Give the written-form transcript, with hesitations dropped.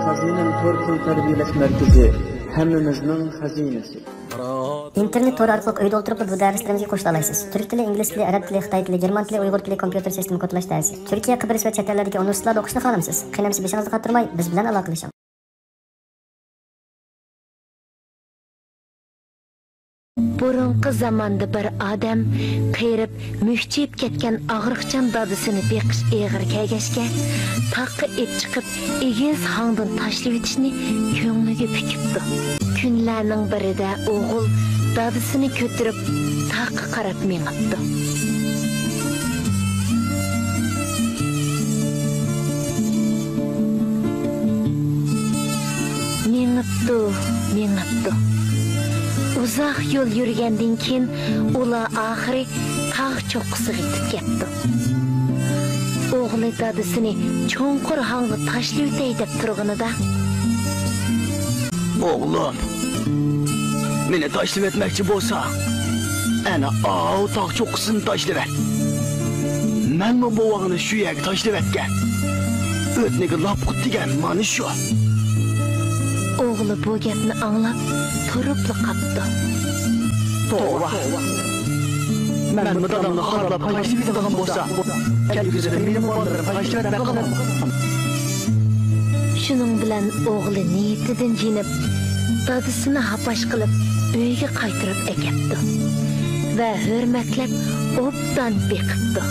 Xazinem Tor Til Tarbiyalash Markazi hammamizning xazinasi. İnternet tor orqali uyda o'tirib bu darslarimizga qo'shila olasiz. Turk tili, ingliz tili, arab tili, xitoy tili, german tili, uyg'ur tili, kompyuter sistemi kodlash darsi. Turkiya, Qibris va chet ellardagi universitetlarda o'qishni xohlamsiz? Qiynamsiz beshingizni qottirmay, biz bilan aloqalashing. Burunqi zamanda bir odam qeyrib, müşchib ketgan og'riqchan dadisini beqish eg'ir kaygashga, taqqa et chiqib, egiz hangdan tashlab etishni ko'ngliga pikibdi. Kunlarning birida o'g'il dadisini ko'tirib, taqqa qarab mengibdi. Mengibdi. Uzaq yo'l yurgandan keyin ular oxiri tog' cho'qqisiga yetib ketdi. O'g'li dadisini cho'nqur hangga tashlab o'tay deb turganida, "O'g'lim, meni tashlab etmoqchi bo'lsa, ana o tog' cho'qqisini tashlab et. Men bu bovog'ini shu yerga tashlab etgan. O'tniga lop qutdigan mana shu." O'g'li bu gapni anglab turib qoldi. Tova. Men bu dadamni xorlab tashlab etgan bo'lsa, kelgusida meni bolalarim tashlab etmoqchi. Shuning bilan o'g'li niyatidan jinib, dadisini hapash qilib uyga qaytarib ekibdi va hurmatlab obdan beqibdi.